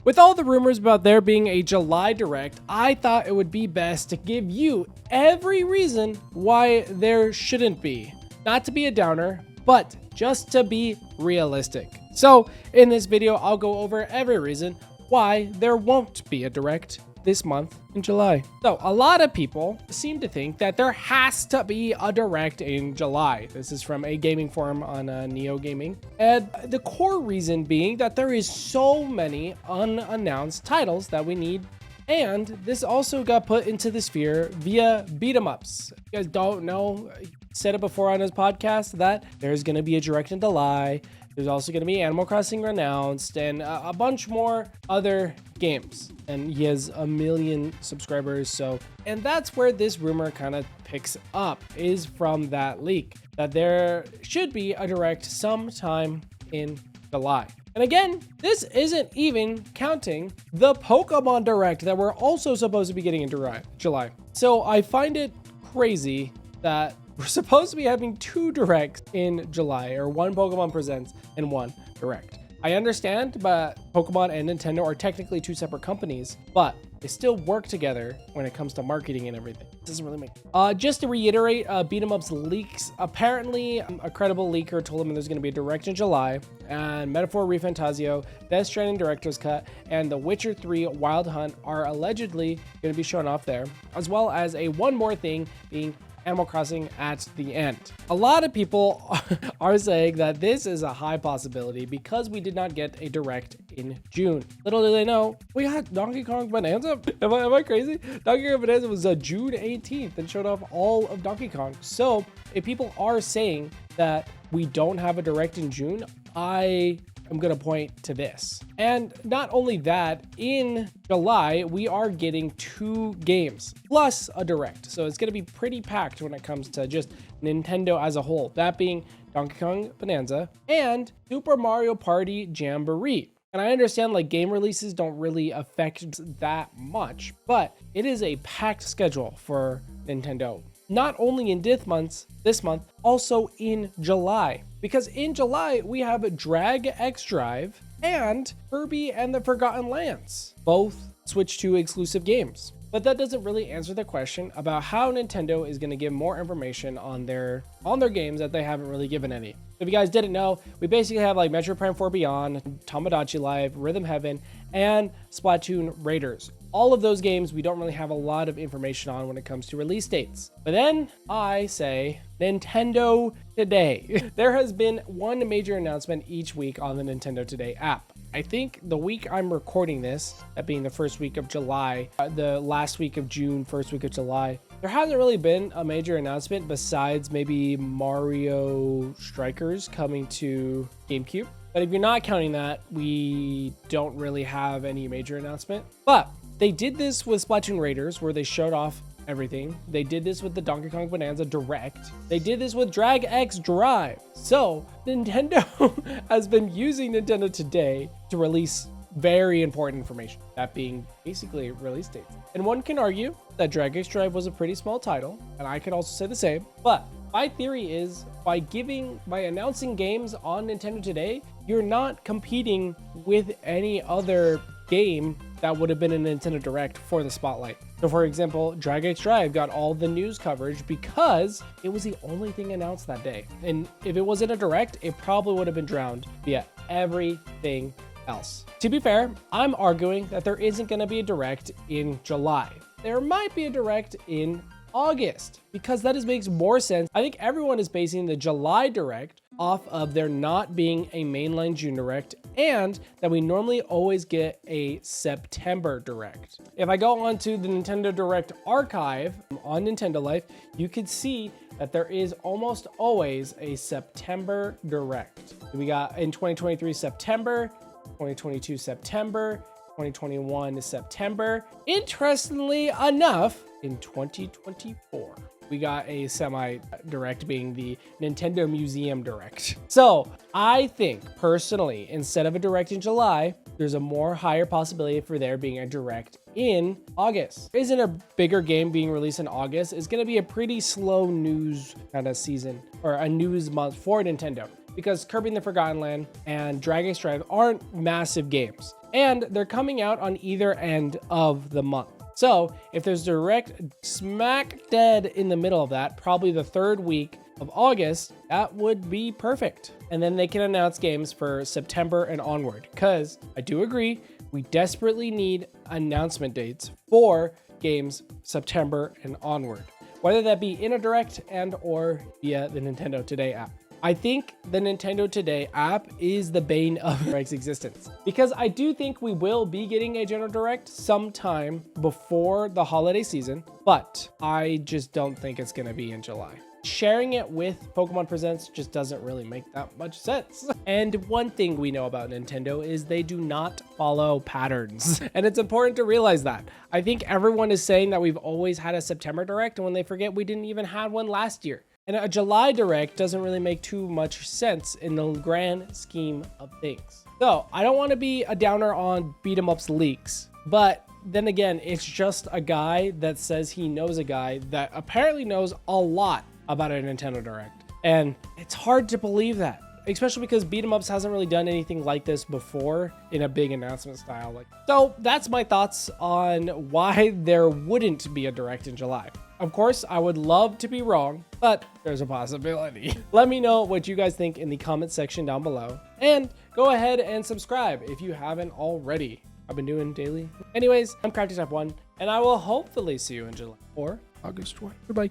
With all the rumors about there being a July Direct, I thought it would be best to give you every reason why there shouldn't be. Not to be a downer, but just to be realistic. So in this video, I'll go over every reason why there won't be a Direct this month in July. So a lot of people seem to think that there has to be a Direct in July. This is from a gaming forum on Neo Gaming. And the core reason being that there is so many unannounced titles that we need. And this also got put into the sphere via BeatEmUps. If you guys don't know, I said it before on his podcast that there's going to be a Direct in July. There's also going to be Animal Crossing announced and a bunch more other games. And he has 1 million subscribers. And that's where this rumor kind of picks up, is from that leak, that there should be a Direct sometime in July. And again, this isn't even counting the Pokemon Direct that we're also supposed to be getting in July. So I find it crazy that we're supposed to be having 2 Directs in July, or 1 Pokemon Presents and 1 Direct. I understand, but Pokemon and Nintendo are technically 2 separate companies, but they still work together when it comes to marketing and everything. It doesn't really make just to reiterate, BeatEmUps leaks. Apparently, a credible leaker told him there's going to be a Direct in July, and Metaphor ReFantazio, Death Stranding Director's Cut, and The Witcher 3 Wild Hunt are allegedly going to be shown off there, as well as one more thing being Animal Crossing at the end. A lot of people are saying that this is a high possibility because we did not get a Direct in June. Little do they know, we got Donkey Kong Bonanza. Am I crazy? Donkey Kong Bonanza was June 18th and showed off all of Donkey Kong. So if people are saying that we don't have a Direct in June, I'm going to point to this. And not only that, in July, we are getting 2 games plus a Direct. So it's going to be pretty packed when it comes to just Nintendo as a whole. That being Donkey Kong Bonanza and Super Mario Party Jamboree. And I understand like game releases don't really affect that much, but it is a packed schedule for Nintendo. Not only in this month, also in July. Because in July, we have Drag X Drive and Kirby and the Forgotten Lands, both Switch 2 exclusive games. But that doesn't really answer the question about how Nintendo is going to give more information on their games that they haven't really given any. If you guys didn't know, we basically have like Metroid Prime 4 Beyond, Tomodachi Life, Rhythm Heaven, and Splatoon Raiders. All of those games we don't really have a lot of information on when it comes to release dates. But then I say Nintendo Today. There has been one major announcement each week on the Nintendo Today app. I think the week I'm recording this, that being the first week of July, the last week of June, first week of July, there hasn't really been a major announcement besides maybe Mario Strikers coming to GameCube. But if you're not counting that, we don't really have any major announcement. But they did this with Splatoon Raiders, where they showed off everything. They did this with the Donkey Kong Bonanza Direct. They did this with Drag X Drive. So Nintendo has been using Nintendo Today to release very important information, that being basically release dates. And one can argue that Drag X Drive was a pretty small title, and I could also say the same. But my theory is by announcing games on Nintendo Today, you're not competing with any other game that would have been a Nintendo Direct for the spotlight. So for example, Drag X Drive got all the news coverage because it was the only thing announced that day. And if it wasn't a Direct, it probably would have been drowned via everything else. To be fair, I'm arguing that there isn't going to be a Direct in July. There might be a Direct in August, because that makes more sense. I think everyone is basing the July Direct off of there not being a mainline June Direct, and that we normally always get a September Direct. If I go onto the Nintendo Direct archive on Nintendo Life, you can see that there is almost always a September Direct. We got in 2023 September, 2022 September, 2021 September. Interestingly enough, in 2024, we got a semi-direct being the Nintendo Museum Direct. So I think personally, instead of a Direct in July, there's a more higher possibility for there being a Direct in August. Isn't a bigger game being released in August? It's going to be a pretty slow news kind of season, or a news month for Nintendo, because Kirby and the Forgotten Land and Drag X Drive aren't massive games. and they're coming out on either end of the month. So if there's direct smack dead in the middle of that, probably the third week of August, that would be perfect. And then they can announce games for September and onward, because I do agree, we desperately need announcement dates for games September and onward, whether that be in a direct and or via the Nintendo Today app. I think the Nintendo Today app is the bane of Direct's existence, because I do think we will be getting a General Direct sometime before the holiday season, but I just don't think it's going to be in July. Sharing it with Pokemon Presents just doesn't really make that much sense. And one thing we know about Nintendo is they do not follow patterns. And it's important to realize that. I think everyone is saying that we've always had a September Direct, and when they forget we didn't even have one last year. And a July Direct doesn't really make too much sense in the grand scheme of things. So I don't want to be a downer on BeatEmUps leaks, but then again, it's just a guy that says he knows a guy that apparently knows a lot about a Nintendo Direct. And it's hard to believe that, especially because BeatEmUps hasn't really done anything like this before in a big announcement style. So that's my thoughts on why there wouldn't be a Direct in July. Of course, I would love to be wrong, but there's a possibility. Let me know what you guys think in the comment section down below, and go ahead and subscribe if you haven't already. I've been doing daily. Anyways, I'm Crafty Type 1, and I will hopefully see you in July or August 20. Goodbye.